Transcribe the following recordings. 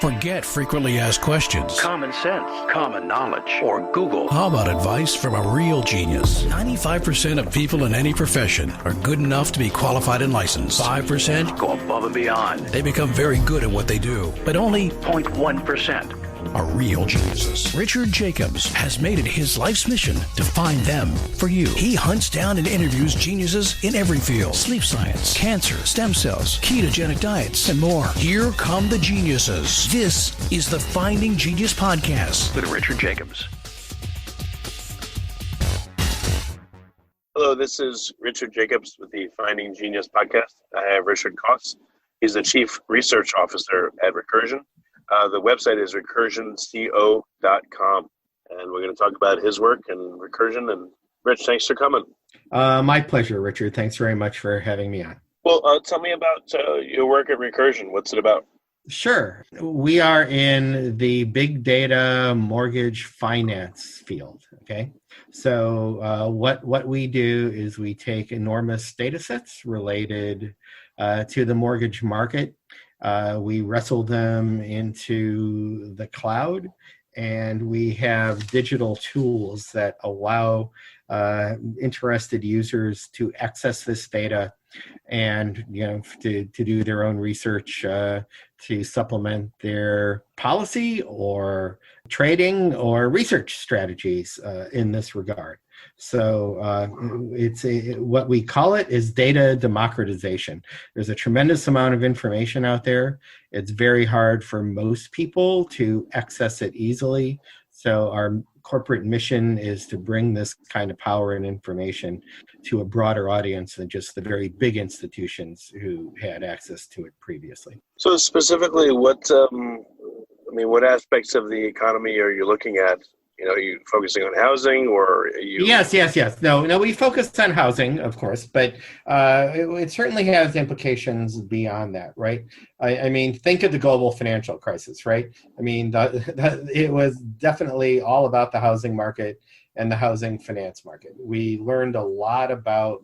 Forget frequently asked questions. Common sense, common knowledge, or Google. How about advice from a real genius? 95% of people in any profession are good enough to be qualified and licensed. 5% Go above and beyond. they become very good at what they do, but only 0.1%. are real geniuses. Richard Jacobs has made it his life's mission to find them for you. He hunts down and interviews geniuses in every field: sleep science, cancer, stem cells, ketogenic diets, and more. Here come the geniuses. This is the Finding Genius Podcast With Richard Jacobs. Hello, this is Richard Jacobs with the Finding Genius Podcast. I have Richard Koss. He's the Chief Research Officer at Recursion. The website is recursionco.com, and we're going to talk about his work and Recursion. And Rich, thanks for coming. My pleasure, Richard. Thanks very much for having me on. Well, tell me about your work at Recursion. What's it about? Sure. We are in the big data mortgage finance field. Okay. So what we do is we take enormous data sets related to the mortgage market. We wrestle them into the cloud, and we have digital tools that allow interested users to access this data and to do their own research to supplement their policy or trading or research strategies in this regard. So what we call it is data democratization. There's a tremendous amount of information out there. It's very hard for most people to access it easily. So our corporate mission is to bring this kind of power and information to a broader audience than just the very big institutions who had access to it previously. So specifically, what aspects of the economy are you looking at? Are you focusing on housing, or are you? Yes. No, we focused on housing, of course, but it certainly has implications beyond that, right? I mean, think of the global financial crisis, right? I mean, it was definitely all about the housing market and the housing finance market. We learned a lot about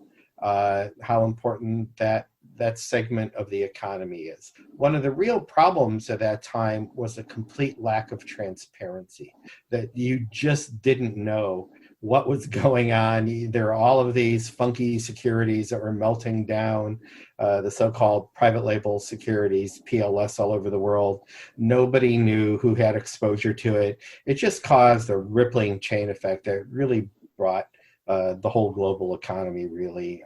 how important that segment of the economy is. One of the real problems at that time was a complete lack of transparency, that you just didn't know what was going on. There are all of these funky securities that were melting down, the so-called private label securities, PLS, all over the world. Nobody knew who had exposure to it. It just caused a rippling chain effect that really brought the whole global economy really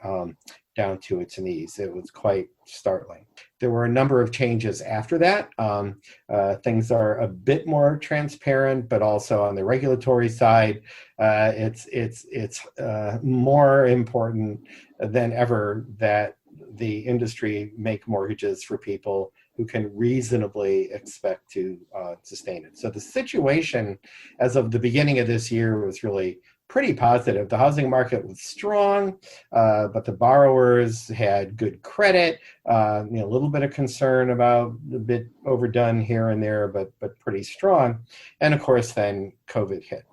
down to its knees. It was quite startling. There were a number of changes after that. Things are a bit more transparent, but also on the regulatory side, it's more important than ever that the industry make mortgages for people who can reasonably expect to sustain it. So the situation as of the beginning of this year was really pretty positive. The housing market was strong, but the borrowers had good credit, a little bit of concern about a bit overdone here and there, but pretty strong. And of course, then COVID hit.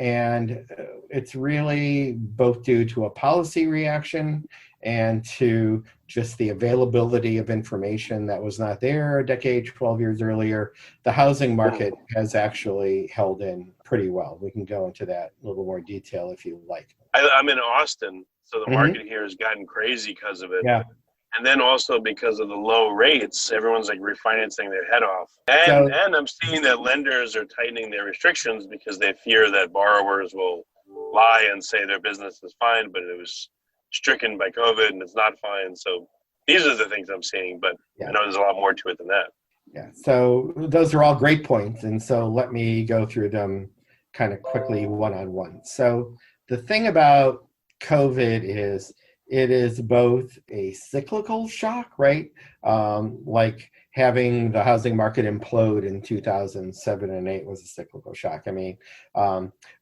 And it's really both due to a policy reaction and to just the availability of information that was not there a decade, 12 years earlier. The housing market has actually held in pretty well. We can go into that in a little more detail if you like. I'm in Austin, so the market here has gotten crazy because of it. Yeah. And then also because of the low rates, everyone's like refinancing their head off. And I'm seeing that lenders are tightening their restrictions because they fear that borrowers will lie and say their business is fine, but it was stricken by COVID and it's not fine. So these are the things I'm seeing, but I know there's a lot more to it than that. Yeah, so those are all great points. And so let me go through them kind of quickly one-on-one. So the thing about COVID is it is both a cyclical shock, right? Like having the housing market implode in 2007 and 8 was a cyclical shock. I mean,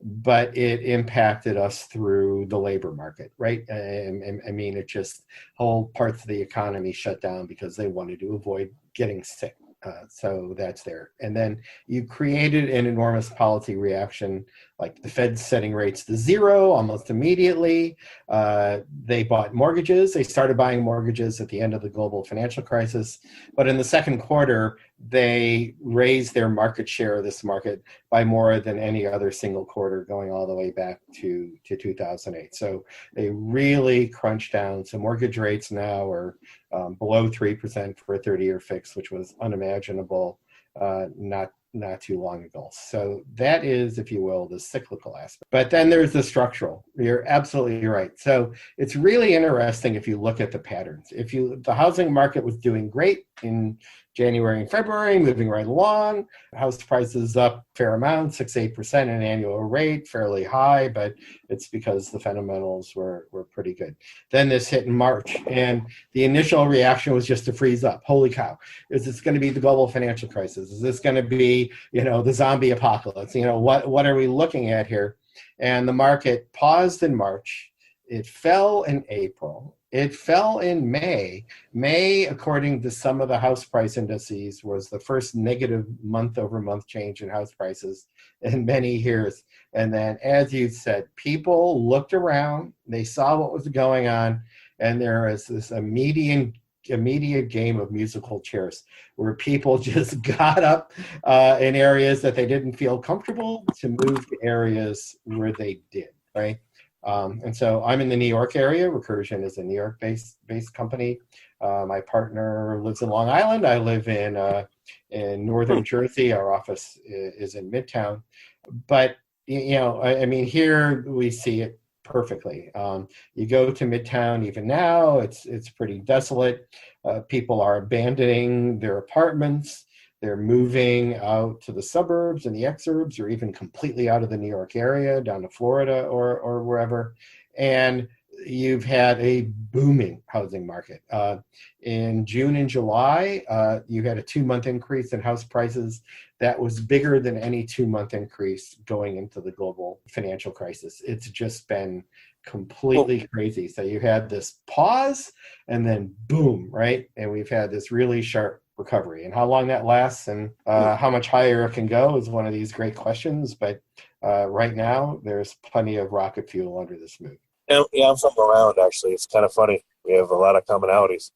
but it impacted us through the labor market, right? I mean, it just whole parts of the economy shut down because they wanted to avoid getting sick. So that's there. And then you created an enormous policy reaction like the Fed's setting rates to zero almost immediately. They bought mortgages. They started buying mortgages at the end of the global financial crisis. But in the second quarter, they raised their market share of this market by more than any other single quarter going all the way back to 2008. So they really crunched down. So mortgage rates now are below 3% for a 30-year fix, which was unimaginable not too long ago. So that is, if you will, the cyclical aspect. But then there's the structural. You're absolutely right. So it's really interesting if you look at the patterns. The housing market was doing great in January and February, moving right along. House prices up a fair amount, 6-8% an annual rate, fairly high, but it's because the fundamentals were pretty good. Then this hit in March, and the initial reaction was just to freeze up. Holy cow, is this going to be the global financial crisis? Is this going to be, the zombie apocalypse? What are we looking at here? And the market paused in March. It fell in April. It fell in May. May, according to some of the house price indices, was the first negative month-over-month change in house prices in many years. And then, as you said, people looked around, they saw what was going on, and there was this immediate game of musical chairs where people just got up in areas that they didn't feel comfortable to move to areas where they did, right? And so I'm in the New York area. Recursion is a New York-based company. My partner lives in Long Island. I live in northern Jersey. Our office is in Midtown. But here we see it perfectly. You go to Midtown even now. It's pretty desolate. People are abandoning their apartments. They're moving out to the suburbs and the exurbs, or even completely out of the New York area, down to Florida or wherever. And you've had a booming housing market. In June and July, you had a 2-month increase in house prices that was bigger than any 2-month increase going into the global financial crisis. It's just been completely crazy. So you had this pause and then boom, right? And we've had this really sharp recovery, and how long that lasts and how much higher it can go is one of these great questions. But right now, there's plenty of rocket fuel under this move. Yeah, I'm from Long Island, actually. It's kind of funny. We have a lot of commonalities.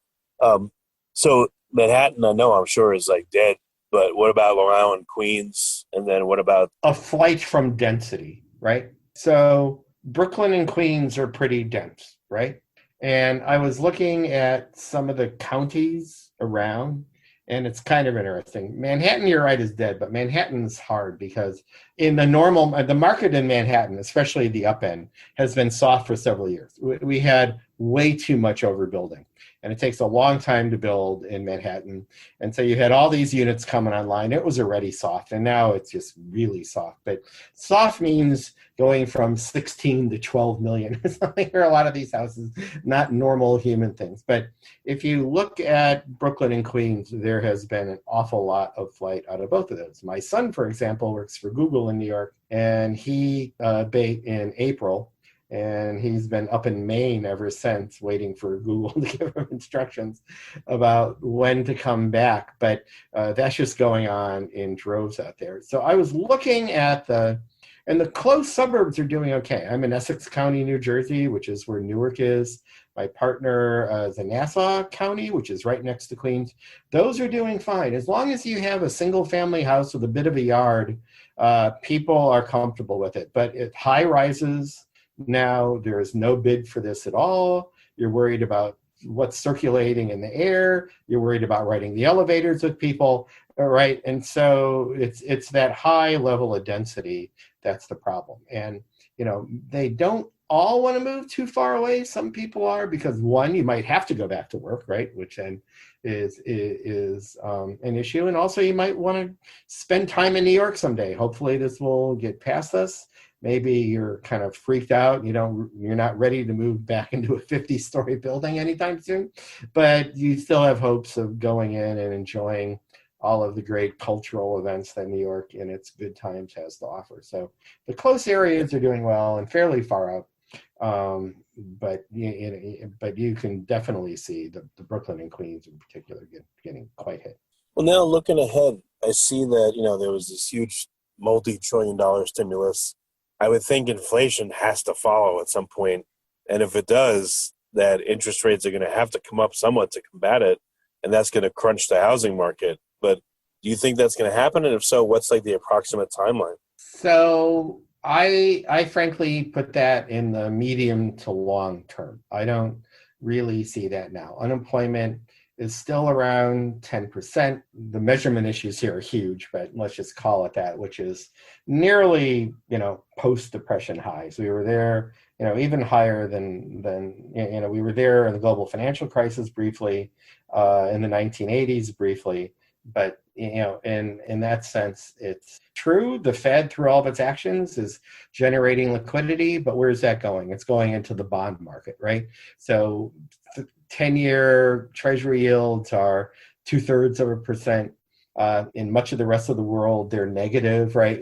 So Manhattan, I'm sure, is like dead. But what about Long Island, Queens? And then what about a flight from density, right? So Brooklyn and Queens are pretty dense, right? And I was looking at some of the counties around, and it's kind of interesting. Manhattan, you're right, is dead, but Manhattan's hard because in the market in Manhattan, especially the up end, has been soft for several years. We had way too much overbuilding, and it takes a long time to build in Manhattan. And so you had all these units coming online. It was already soft, and now it's just really soft. But soft means going from 16 to 12 million. Something where a lot of these houses, not normal human things. But if you look at Brooklyn and Queens, there has been an awful lot of flight out of both of those. My son, for example, works for Google in New York, and he bait in April, and he's been up in Maine ever since, waiting for Google to give him instructions about when to come back. But that's just going on in droves out there. So I was looking at and the close suburbs are doing okay. I'm in Essex County, New Jersey, which is where Newark is. My partner is in Nassau County, which is right next to Queens. Those are doing fine. As long as you have a single family house with a bit of a yard, people are comfortable with it. But at high rises now, there is no bid for this at all. You're worried about what's circulating in the air. You're worried about riding the elevators with people, right? And so it's that high level of density that's the problem. And they don't all want to move too far away. Some people are, because one, you might have to go back to work, right? Which then is an issue. And also you might want to spend time in New York someday. Hopefully this will get past us. Maybe you're kind of freaked out. You're not ready to move back into a 50-story building anytime soon, but you still have hopes of going in and enjoying all of the great cultural events that New York in its good times has to offer. So the close areas are doing well and fairly far out. But you can definitely see the Brooklyn and Queens in particular getting quite hit. Well, now looking ahead, I see that, there was this huge multi-trillion-dollar stimulus I would think inflation has to follow at some point. And if it does, that interest rates are going to have to come up somewhat to combat it. And that's going to crunch the housing market. But do you think that's going to happen? And if so, what's like the approximate timeline? So I frankly put that in the medium to long term. I don't really see that now. Unemployment is still around 10%. The measurement issues here are huge, but let's just call it that, which is nearly, post-depression highs. We were there, even higher than we were there in the global financial crisis briefly, in the 1980s briefly. But, in that sense, it's true. The Fed, through all of its actions, is generating liquidity, but where's that going? It's going into the bond market, right? So 10-year Treasury yields are 0.2%. In much of the rest of the world, they're negative, right?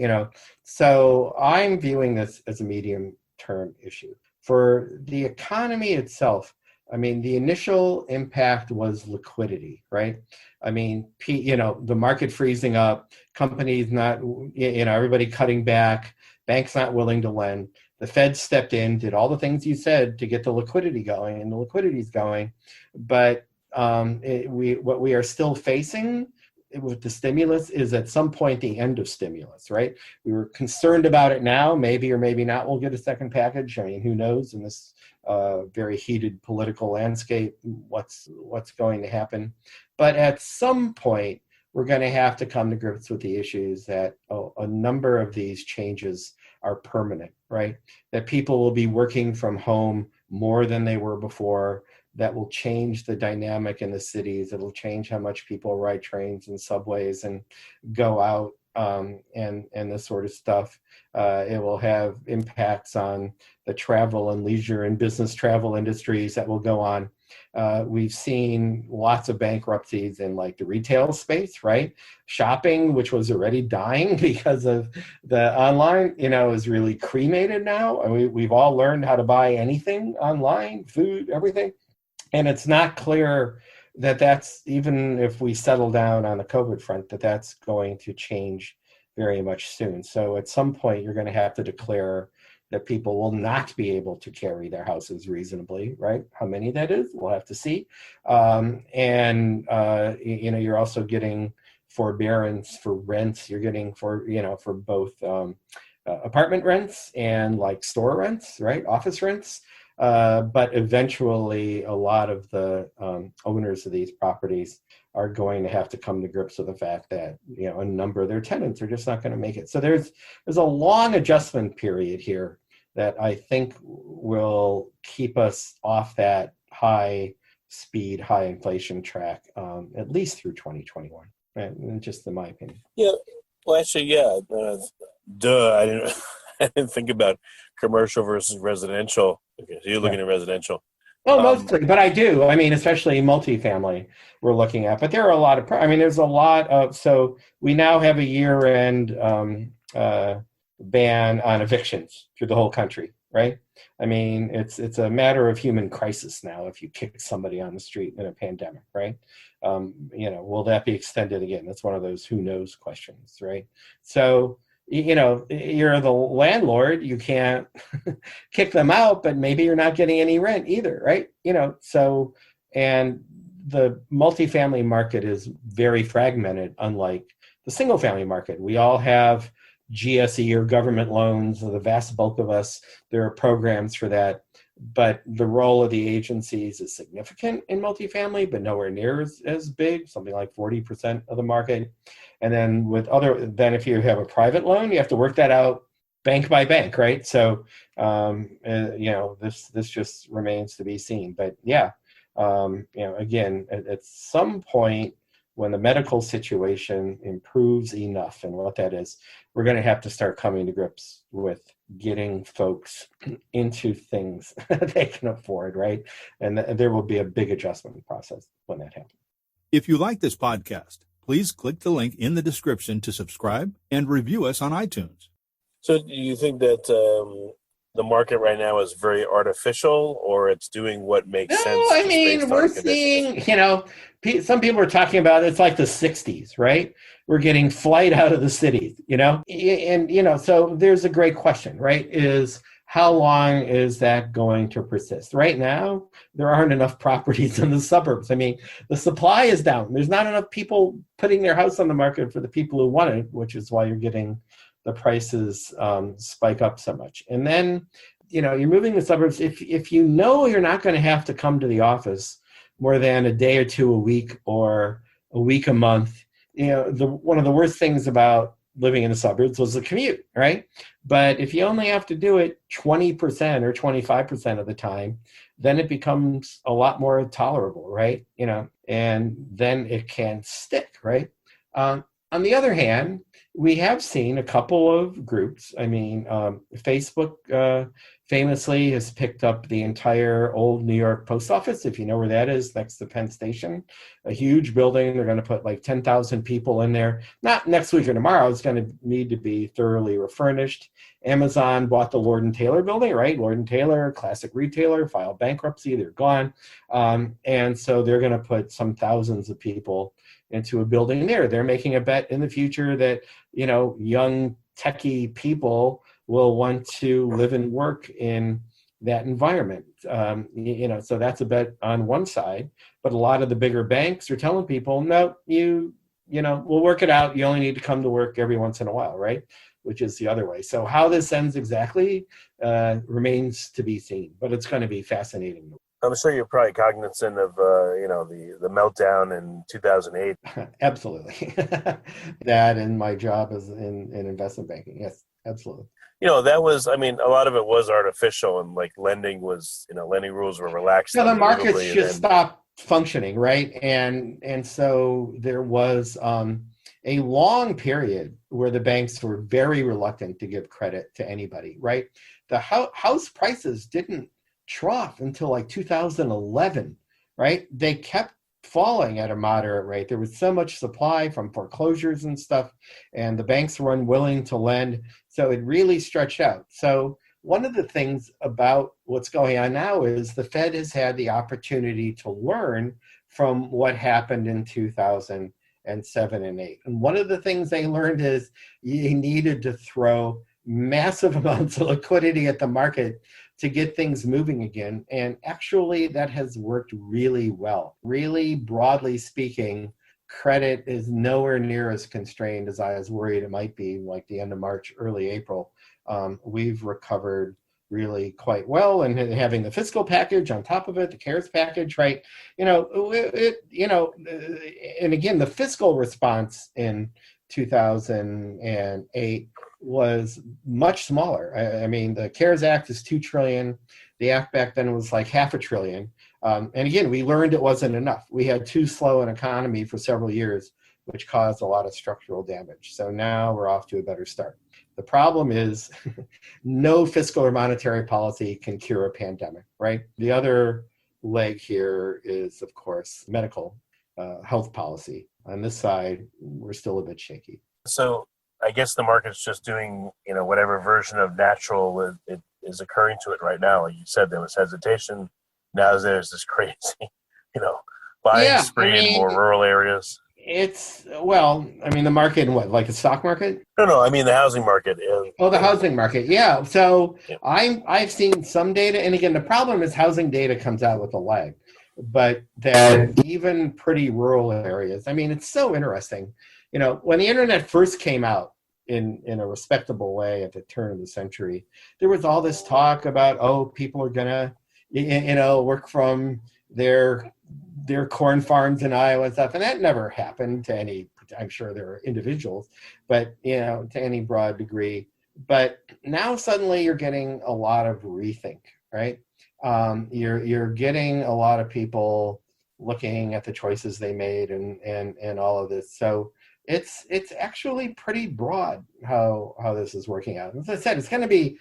So I'm viewing this as a medium-term issue. For the economy itself, the initial impact was liquidity, right? The market freezing up, companies not, everybody cutting back, banks not willing to lend. The Fed stepped in, did all the things you said to get the liquidity going, and the liquidity's going. But what we are still facing with the stimulus is at some point the end of stimulus, right? We were concerned about it now, maybe or maybe not we'll get a second package. Who knows in this very heated political landscape, what's going to happen. But at some point, we're going to have to come to grips with the issues that a number of these changes are permanent, right? That people will be working from home more than they were before. That will change the dynamic in the cities. It'll change how much people ride trains and subways and go out and this sort of stuff. It will have impacts on the travel and leisure and business travel industries that will go on. We've seen lots of bankruptcies in like the retail space, right? Shopping, which was already dying because of the online, is really cremated now. We've all learned how to buy anything online, food, everything. And it's not clear that that's, even if we settle down on the COVID front, that's going to change very much soon. So at some point, you're going to have to declare that people will not be able to carry their houses reasonably, right? How many that is, we'll have to see. You're also getting forbearance for rents. You're getting for both apartment rents and like store rents, right? Office rents. But eventually, a lot of the owners of these properties are going to have to come to grips with the fact that a number of their tenants are just not going to make it. So there's a long adjustment period here that I think will keep us off that high speed, high inflation track at least through 2021. Right? Just in my opinion. Yeah. Well, actually, yeah. I didn't think about commercial versus residential. Okay, so you're looking at residential. Well, mostly, but I do. Especially multifamily we're looking at. But there are a lot of, there's a lot of, so we now have a year-end ban on evictions through the whole country, right? It's a matter of human crisis now if you kick somebody on the street in a pandemic, right? Will that be extended again? That's one of those who knows questions, right? So, you're the landlord, you can't kick them out, but maybe you're not getting any rent either, right? So, and the multifamily market is very fragmented, unlike the single family market. We all have GSE or government loans, the vast bulk of us, there are programs for that. But the role of the agencies is significant in multifamily, but nowhere near as big, something like 40% of the market. And then then if you have a private loan, you have to work that out bank by bank, right? So, this just remains to be seen. But yeah, again, at some point when the medical situation improves enough, and what that is, we're going to have to start coming to grips with getting folks into things they can afford, right? And there will be a big adjustment process when that happens. If you like this podcast, please click the link in the description to subscribe and review us on iTunes. So do you think that the market right now is very artificial, or it's doing what makes sense? No, I mean, we're seeing, some people are talking about it's like the 60s, right? We're getting flight out of the cities, and, so there's a great question, right? Is how long is that going to persist? Right now, there aren't enough properties in the suburbs. I mean, the supply is down. There's not enough people putting their house on the market for the people who want it, which is why you're getting the prices spike up so much. And then, you're moving to suburbs. If you're not going to have to come to the office more than a day or two a week or a week a month, one of the worst things about living in the suburbs was the commute, right? But if you only have to do it 20% or 25% of the time, then it becomes a lot more tolerable, right? And then it can stick, right? On the other hand, we have seen a couple of groups. I mean, Facebook famously has picked up the entire old New York post office, if you know where that is, next to Penn Station. A huge building. They're going to put like 10,000 people in there. Not next week or tomorrow. It's going to need to be thoroughly refurnished. Amazon bought the Lord & Taylor building, right? Lord & Taylor, classic retailer, filed bankruptcy. They're gone. And so they're going to put some thousands of people into a building there. They're making a bet in the future that, young techie people will want to live and work in that environment. So that's a bet on one side, but a lot of the bigger banks are telling people, no, we'll work it out. You only need to come to work every once in a while, right? Which is the other way. So how this ends exactly remains to be seen, but it's going to be fascinating. I'm sure you're probably cognizant of, the meltdown in 2008. Absolutely. That and my job is in investment banking. Yes, absolutely. That was, a lot of it was artificial, and like lending was, lending rules were relaxed. So the markets just stopped functioning, right? And so there was a long period where the banks were very reluctant to give credit to anybody, right? The house prices didn't trough until like 2011, right? They kept falling at a moderate rate. There was so much supply from foreclosures and stuff, and the banks were unwilling to lend. So it really stretched out. So one of the things about what's going on now is the Fed has had the opportunity to learn from what happened in 2007 and 8. And one of the things they learned is you needed to throw massive amounts of liquidity at the market to get things moving again. And actually that has worked really well. Really, broadly speaking, credit is nowhere near as constrained as I was worried it might be, like the end of March, early April. We've recovered really quite well, and having the fiscal package on top of it, the CARES package, right? And again, the fiscal response in 2008 was much smaller. I mean, the CARES Act is $2 trillion. The act back then was like $500 billion. And again, we learned it wasn't enough. We had too slow an economy for several years, which caused a lot of structural damage. So now we're off to a better start. The problem is no fiscal or monetary policy can cure a pandemic, right? The other leg here is, of course, medical health policy. On this side, we're still a bit shaky. So I guess the market's just doing, whatever version of natural it is occurring to it right now. Like you said, there was hesitation. Now there's this crazy, buying spree in more rural areas. The market in what, like a stock market? No, I mean the housing market. The housing market. Yeah. So yeah. I've seen some data, and again, the problem is housing data comes out with a lag. But that even pretty rural areas, it's so interesting. When the internet first came out in a respectable way at the turn of the century, there was all this talk about, people are gonna, work from their corn farms in Iowa and stuff, and that never happened to any. I'm sure there are individuals, but to any broad degree. But now suddenly you're getting a lot of rethink, right? You're getting a lot of people looking at the choices they made and all of this. So it's actually pretty broad how this is working out. As I said, it's going to be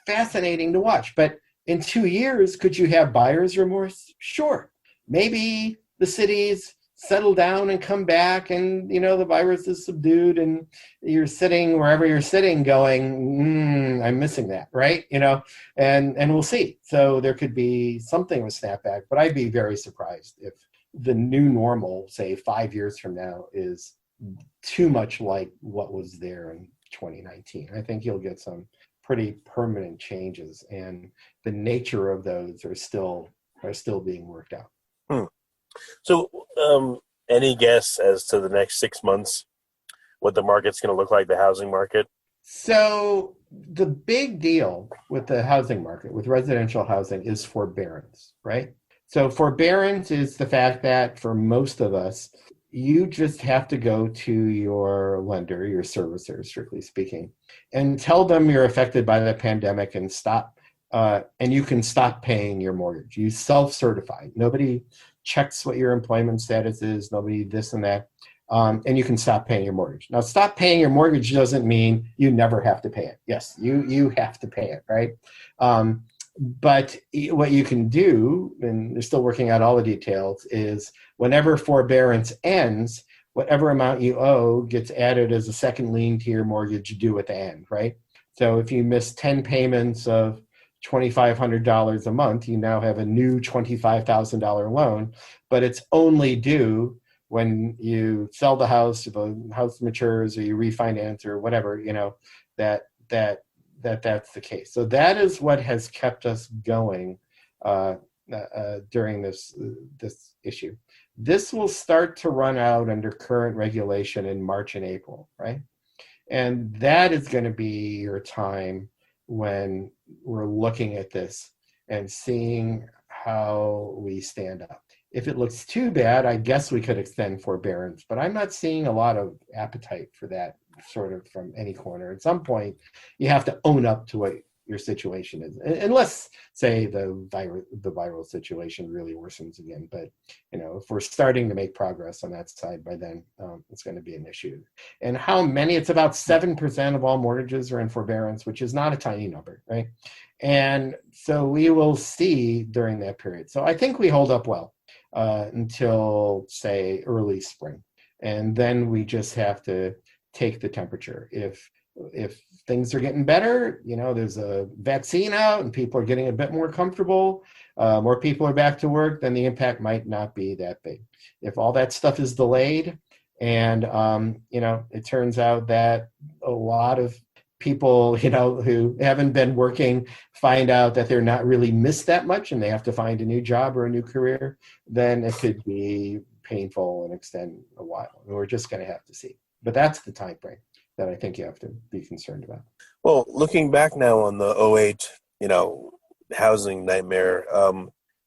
fascinating to watch. But in 2 years, could you have buyer's remorse? Sure. Maybe the cities settle down and come back, and the virus is subdued, and you're sitting wherever you're sitting going, I'm missing that, right? And we'll see. So there could be something of a snapback, but I'd be very surprised if the new normal, say 5 years from now, is too much like what was there in 2019. I think you'll get some pretty permanent changes, and the nature of those are still being worked out. So, any guess as to the next 6 months, what the market's going to look like, the housing market? So the big deal with the housing market, with residential housing, is forbearance, right? So forbearance is the fact that for most of us, you just have to go to your lender, your servicer, strictly speaking, and tell them you're affected by the pandemic and stop. And you can stop paying your mortgage. You self-certify. Nobody checks what your employment status is. Nobody this and that. And you can stop paying your mortgage. Now, stop paying your mortgage doesn't mean you never have to pay it. Yes, you have to pay it, right? But what you can do, and they're still working out all the details, is whenever forbearance ends, whatever amount you owe gets added as a second lien to your mortgage due at the end, right? So if you miss 10 payments of $2,500 a month, you now have a new $25,000 loan, but it's only due when you sell the house, the house matures, or you refinance, or whatever, that's the case. So that is what has kept us going during this issue. This will start to run out under current regulation in March and April, right? And that is going to be your time when we're looking at this and seeing how we stand up. If it looks too bad, I guess we could extend forbearance, but I'm not seeing a lot of appetite for that sort of from any corner. At some point, you have to own up to what your situation is, unless, say, the viral situation really worsens again. But if we're starting to make progress on that side by then, it's going to be an issue. And how many? It's about 7% of all mortgages are in forbearance, which is not a tiny number, right? And so we will see during that period. So I think we hold up well until, say, early spring, and then we just have to take the temperature. If things are getting better, there's a vaccine out and people are getting a bit more comfortable, more people are back to work, then the impact might not be that big. If all that stuff is delayed and, it turns out that a lot of people, who haven't been working find out that they're not really missed that much and they have to find a new job or a new career, then it could be painful and extend a while. We're just going to have to see. But that's the time frame that I think you have to be concerned about. Well, looking back now on the 2008, housing nightmare,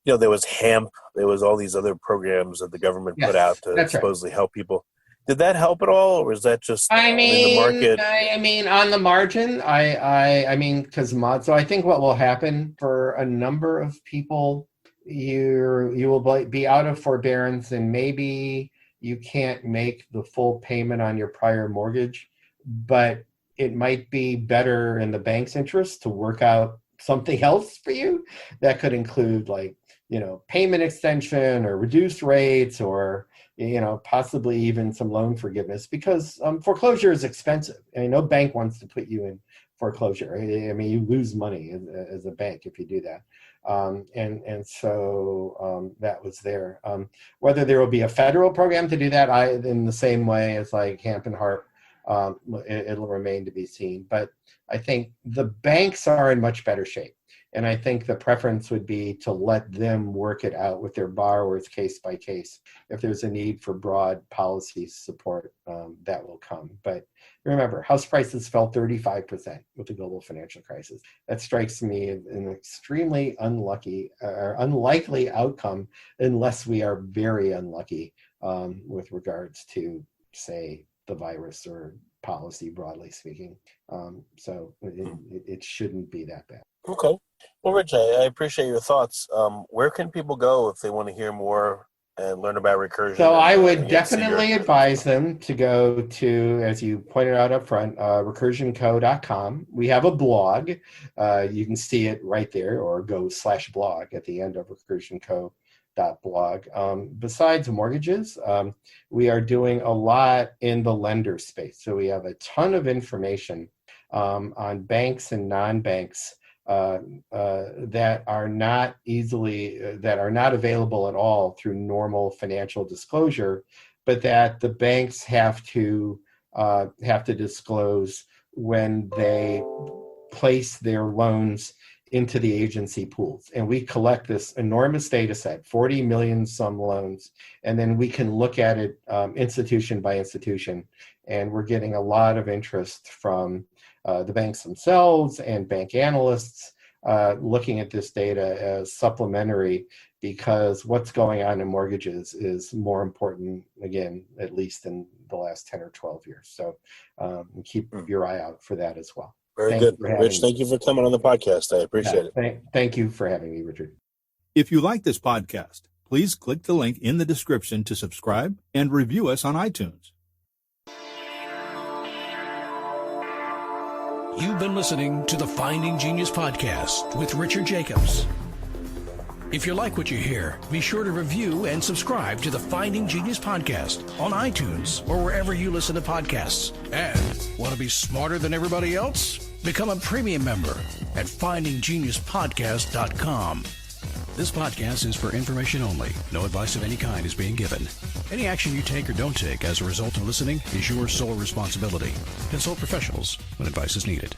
there was HAMP, there was all these other programs that the government put out to supposedly help people. Did that help at all, or was that just the market? On the margin, so I think what will happen for a number of people, you will be out of forbearance, and maybe you can't make the full payment on your prior mortgage, but it might be better in the bank's interest to work out something else for you. That could include payment extension or reduced rates, or possibly even some loan forgiveness, because foreclosure is expensive. No bank wants to put you in foreclosure. You lose money as a bank if you do that. So that was there. Whether there will be a federal program to do that, in the same way as like HAMP and HARP, it'll remain to be seen. But I think the banks are in much better shape. And I think the preference would be to let them work it out with their borrowers case by case. If there's a need for broad policy support, that will come. But remember, house prices fell 35% with the global financial crisis. That strikes me as an extremely unlikely outcome, unless we are very unlucky with regards to, say, the virus or policy, broadly speaking. So it shouldn't be that bad. Okay. Well, Rich, I appreciate your thoughts. Where can people go if they want to hear more and learn about Recursion? So I would definitely advise them to go to, as you pointed out up front, recursionco.com. We have a blog. You can see it right there, or go /blog at the end of recursionco.com. blog. Besides mortgages, we are doing a lot in the lender space. So we have a ton of information on banks and non-banks that are not available at all through normal financial disclosure, but that the banks have to disclose when they place their loans into the agency pools. And we collect this enormous data set, 40 million some loans, and then we can look at it institution by institution. And we're getting a lot of interest from the banks themselves and bank analysts looking at this data as supplementary, because what's going on in mortgages is more important, again, at least in the last 10 or 12 years. So keep your eye out for that as well. Very good. Rich, thank you for coming on the podcast. I appreciate it. Thank you for having me, Richard. If you like this podcast, please click the link in the description to subscribe and review us on iTunes. You've been listening to the Finding Genius podcast with Richard Jacobs. If you like what you hear, be sure to review and subscribe to the Finding Genius podcast on iTunes or wherever you listen to podcasts. And want to be smarter than everybody else? Become a premium member at findinggeniuspodcast.com. This podcast is for information only. No advice of any kind is being given. Any action you take or don't take as a result of listening is your sole responsibility. Consult professionals when advice is needed.